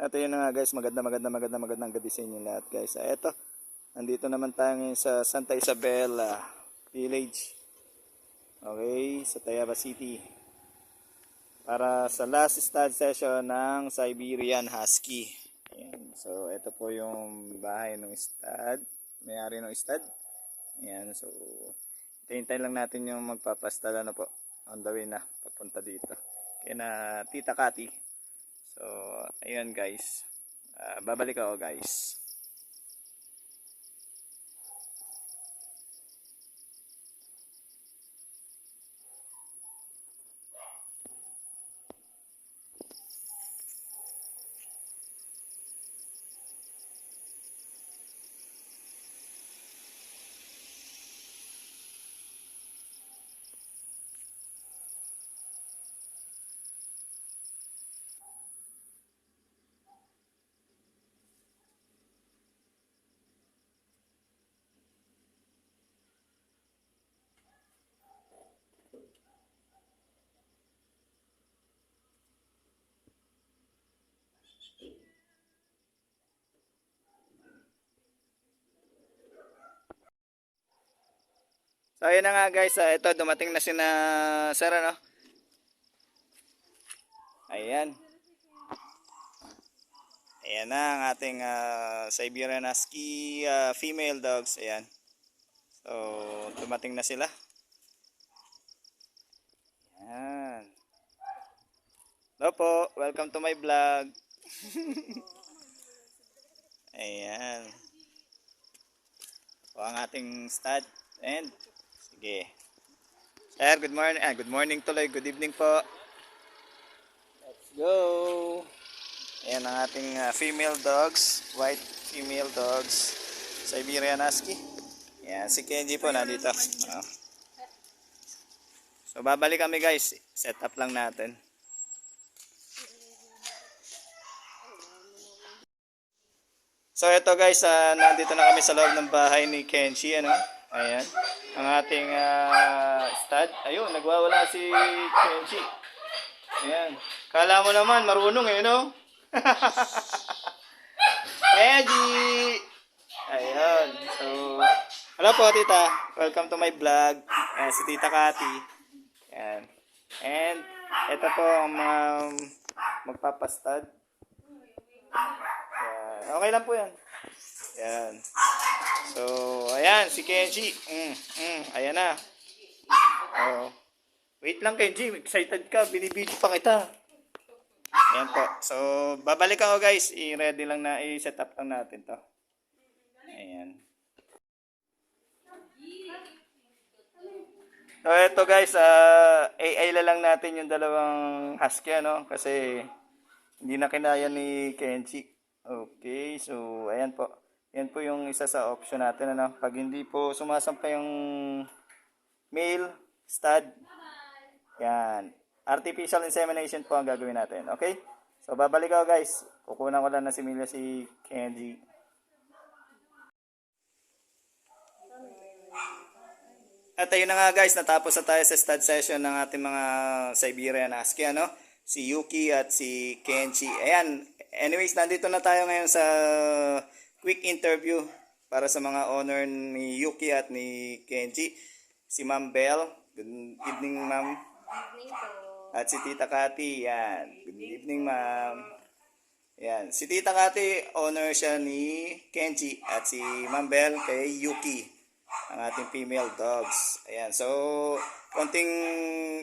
At yun na nga guys, magandang gabi sa inyo lahat guys. Eto, nandito naman tayo ngayon sa Santa Isabel Village. Okay, sa Tayaba City. Para sa last stud session ng Siberian Husky. Ayan. So, ito po yung bahay ng stud. May-ari ng stud. Ayan, so hintay lang natin yung magpapastala na po. On the way na, papunta dito. Kaya na Tita Cathy. So, ayun guys. Babalik ako guys. So ayun na nga guys, ito dumating na sina Sir ano. Ayan. Ayan na ang ating Siberian Husky female dogs. Ayan. So dumating na sila. Ayan. Hello po, welcome to my vlog. Ayan. O ang ating stud and sige. Sir, good morning. Good morning tuloy. Good evening po. Let's go. Ayan ang ating female dogs. White female dogs. Siberian Husky. Ayan, si Kenji po nandito. So, babalik kami guys. Set up lang natin. So, ito guys. Nandito na kami sa loob ng bahay ni Kenji. Ano? Ayan. Ang ating stud. Ayun, nagwawala si Kenji. Ayan. Kala mo naman, marunong eh, no? Kenji! Ayun. So, hello po, tita. Welcome to my vlog. Ayan, si Tita Cathy. Ayan. And, ito po ang magpapastad. Ayan. Okay lang po yan. Ayan. So, ayan, si Kenji. Ayan na. Oh. Wait lang, Kenji. Excited ka. Binibidyo pa kita. Ayan po. So, babalik ako guys. I-ready lang na. I-set up lang natin to. Ayan. So, ito guys. AI lang natin yung dalawang husky, ano? Kasi, hindi na kinaya ni Kenji. Okay. So, ayan po. Yan po yung isa sa option natin, ano? Pag hindi po sumasampa yung male stud, yan. Artificial insemination po ang gagawin natin. Okay? So, babalik ako guys. Kukunan ko lang na si Kenji. At ayun na nga guys, natapos na tayo sa stud session ng ating mga Siberian Husky, ano? Si Yuki at si Kenji. Ayan. Anyways, nandito na tayo ngayon sa quick interview para sa mga owner ni Yuki at ni Kenji. Si Ma'am Belle. Good evening, Ma'am. Good evening po. At si Tita Cathy. Yan. Good evening, Ma'am. Yan. Si Tita Cathy, owner siya ni Kenji. At si Ma'am Belle kay Yuki. Ang ating female dogs. Ayan. So, konting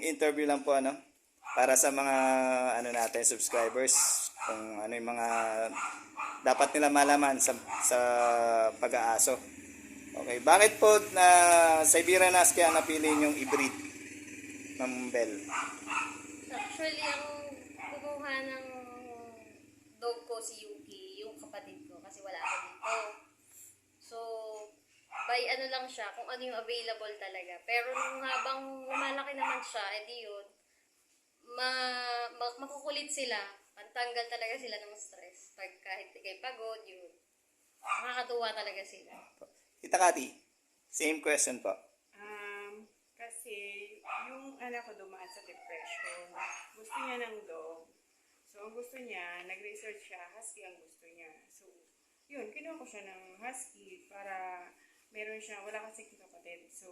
interview lang po, ano? Para sa mga, natin, subscribers. Kung ano yung mga dapat nila malaman sa pag-aaso. Okay, bakit po na Siberian Husky ang napili yung i-breed, Ma'am Belle? Actually, ang kumuha ng dog ko si Yuki, yung kapatid ko, kasi wala ako dito. So, by ano lang siya, kung ano yung available talaga. Pero nung habang lumalaki naman siya, edi yun, makukulit sila. Pantanggal talaga sila ng stress. Pag kahit ikay pagod, yun. Makakatuwa talaga sila. Tita Cathy, same question po. Kasi yung anak ko dumaan sa depression. Gusto niya ng dog. So, ang gusto niya, nag-research siya, husky ang gusto niya. So, yun, kinuha ko siya ng husky para meron siya, wala kasi kapatid. So,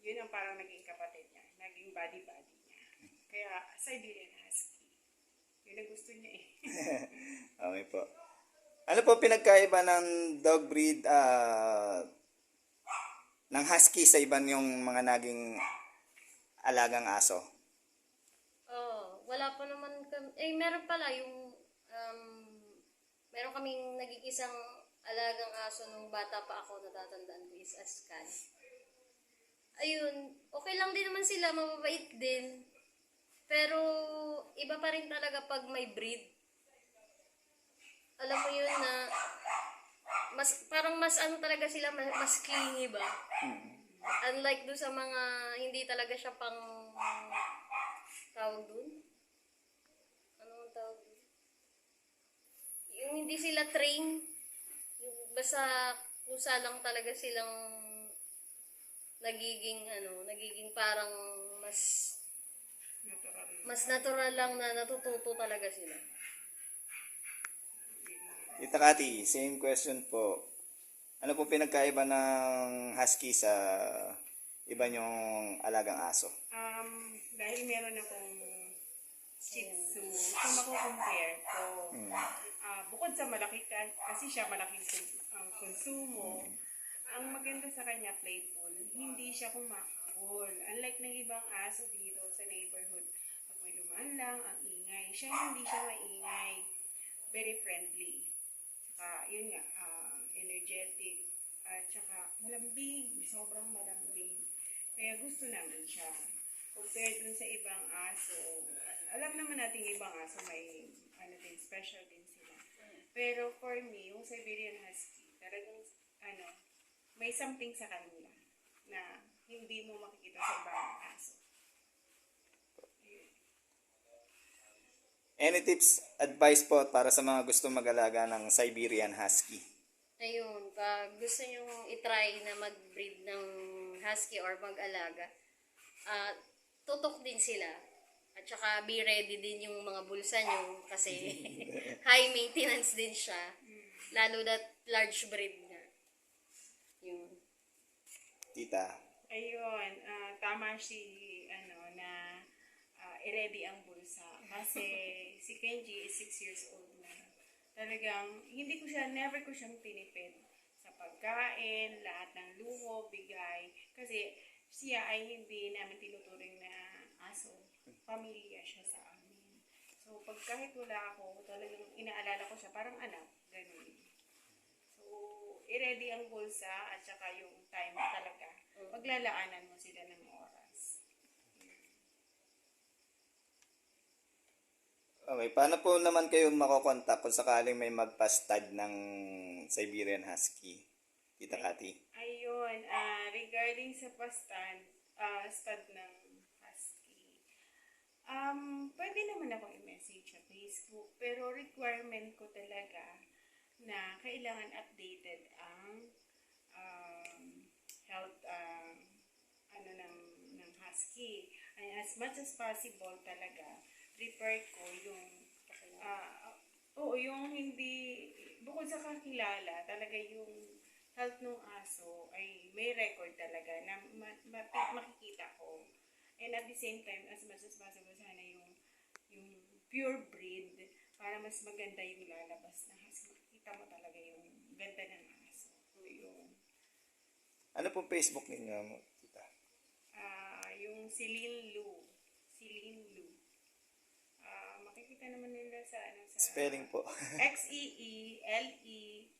yun ang parang naging kapatid niya, naging buddy-buddy niya. Kaya, Siberian Husky. Yun ang gusto niya eh. Okay po. Ano po pinagkaiba ng dog breed ng husky sa ibang yung mga naging alagang aso? Oh, wala pa naman kami. Eh, meron pala yung, meron kaming naging isang alagang aso nung bata pa ako, natatandaan ko is Ascan. Ayun, okay lang din naman sila, mababait din. Pero, iba pa rin talaga pag may breed. Alam mo yun na, parang mas ano talaga sila, mas clingy ba? Unlike doon sa mga, hindi talaga siya pang, tawag dun? Ano ang tawag dun? Yung hindi sila train, yung basta kusa lang talaga silang nagiging parang mas natural lang na natututo talaga sila. Tita Kati, same question po. Ano po pinagkaiba ng husky sa iba niyong alagang aso? Dahil meron akong Shih Tzu, kung mako-compare ko, bukod sa malaki kasi siya malaking ang konsumo, ang maganda sa kanya playful, hindi siya kumakahol. Unlike ng ibang aso dito sa neighborhood, pag may dumaan lang, ang ingay. Siya hindi siya maingay. Very friendly. Tsaka, yun nga, energetic. At tsaka, malambing. Sobrang malambing. Kaya gusto namin siya. Compared dun sa ibang aso, alam naman natin ibang aso may, special din sila. Pero for me, yung Siberian Husky, talagang, may something sa kanila na hindi mo makikita sa ibang aso. Any tips, advice po para sa mga gusto mag-alaga ng Siberian Husky? Ayun, pag gusto nyo itry na mag-breed ng husky or mag-alaga, tutok din sila. At saka be ready din yung mga bulsa nyo kasi high maintenance din siya. Lalo that large breed na. Yun. Tita. Ayun, tama na i-ready ang bulsa. Kasi si Kenji is 6 years old na. Talagang, never ko siyang tinipid sa pagkain, lahat ng luho, bigay. Kasi siya ay hindi namin tinuturing na aso. Pamilya siya sa amin. So, kahit wala ako, talagang inaalala ko siya, parang anak, ganun. So, i-ready ang bulsa at saka yung time talaga. Paglalaanan mo sila ng oras. Okay, paano po naman kayo makokontak kung sakaling may magpastad ng Siberian Husky? Tita Kati. Ayun, regarding sa stud ng husky, pwede naman ako i-message sa Facebook, pero requirement ko talaga na kailangan updated ang health ng husky. And as much as possible talaga, prefer ko yung yung hindi, bukod sa kakilala, talaga yung health ng aso ay may record talaga na makikita ko. And at the same time, as much as possible, sana yung pure breed para mas maganda yung lalabas na husky. Makikita mo talaga yung ganda ng aso. Yun. Ano pong Facebook ninyo, tita? Yung Celine Lu. Makikita naman nila sa Spelling po. XEELENELOU.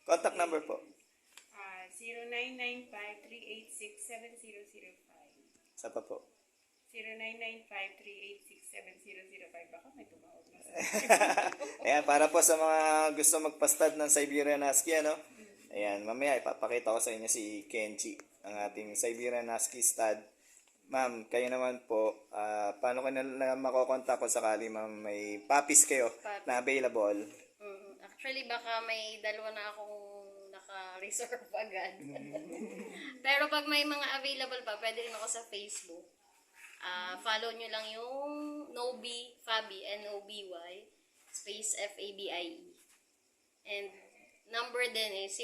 Contact number po. 0995-386-7005. Sa pa po. 0995-386-7005. Baka may tumawag na sa Ayan, para po sa mga gusto magpastad ng Siberian Husky, ano? Ayan, mamaya ipapakita ko sa inyo si Kenji, ang ating Siberian Husky stud. Ma'am, kayo naman po, paano ka na makokontak kung sakali ma'am may puppies kayo na available? Actually, baka may dalawa na akong naka-reserve agad. Pero pag may mga available pa, pwede rin ako sa Facebook. Follow nyo lang yung Noby, Fabi, N-O-B-Y, space F-A-B-I-E. And number din is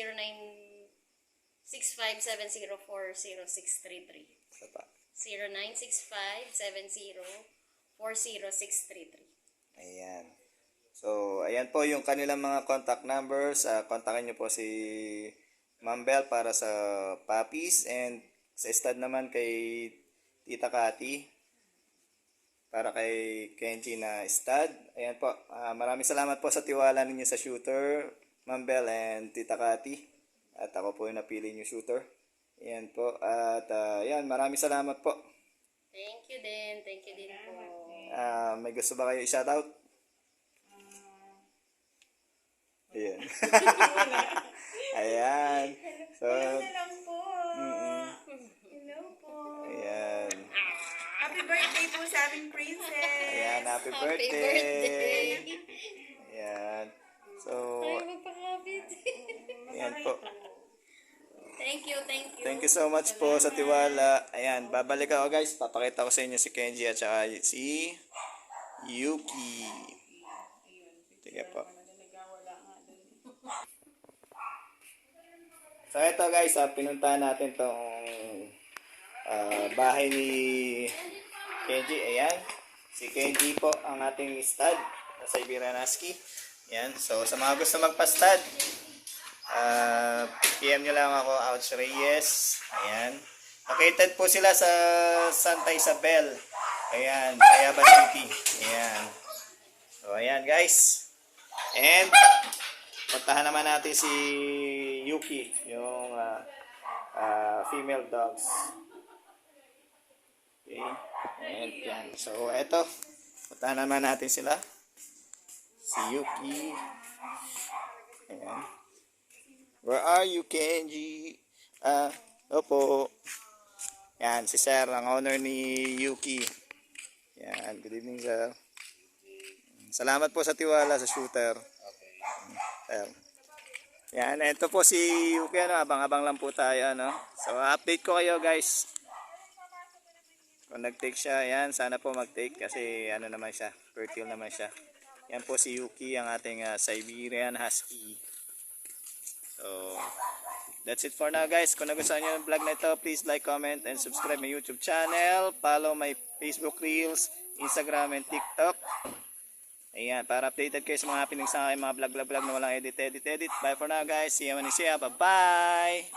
096570406333. Isa pa. 096570406333. Ayan. So, ayan po yung kanilang mga contact numbers. Kontakin nyo po si Ma'am Bell para sa puppies, and sa stud naman kay Tita Cathy para kay Kenji na stud. Ayan po. Maraming salamat po sa tiwala ninyo sa shooter, Ma'am Bell and Tita Cathy. At ako po yung napili nyo shooter. Ayan po. At ayan, maraming salamat po. Thank you din. Thank you din po. May gusto ba kayo i-shoutout? Ayan. Ayan. So, Hello na lang po. Hello po. ayan. Happy birthday po sa aming princess. Ayan, happy Happy birthday. birthday. Ayan. So, Ay, magpakabit. ayan po. Thank you, thank you. Thank you so much po sa tiwala. Ayan, babalik ako guys. Papakita ko sa inyo si Kenji at saka si Yuki. Sige po. So ito guys, pinuntahan natin tong bahay ni Kenji. Ayan, si Kenji po ang ating stud na Siberian Husky. Ayan, so sa mga gusto magpa-stud, PM nyo lang ako, Ouch Reyes. Ayan, located po sila sa Santa Isabel. Ayan, Tayabas City. Ayan. So ayan guys. And puntahan naman natin si Yuki, yung female dogs. Okay. And yan. So, eto. Puntahan naman natin sila. Si Yuki. Ayan. Where are you, Kenji? Opo. Yan, si Sir, ang owner ni Yuki. Yan, good evening, sir. Salamat po sa tiwala sa shooter. Sir. Yan, ito po si Yuki, abang-abang lang po tayo, So, update ko kayo, guys. Kung nag-take siya, yan, sana po mag-take kasi naman siya, fertile naman siya. Yan po si Yuki, ang ating Siberian Husky. So, that's it for now, guys. Kung nagustuhan nyo yung vlog na ito, please like, comment, and subscribe my YouTube channel. Follow my Facebook Reels, Instagram, and TikTok. Ayan, para updated kayo sa mga happenings sa aking mga vlog na walang edit. Bye for now, guys. See you when you see ya. Bye-bye!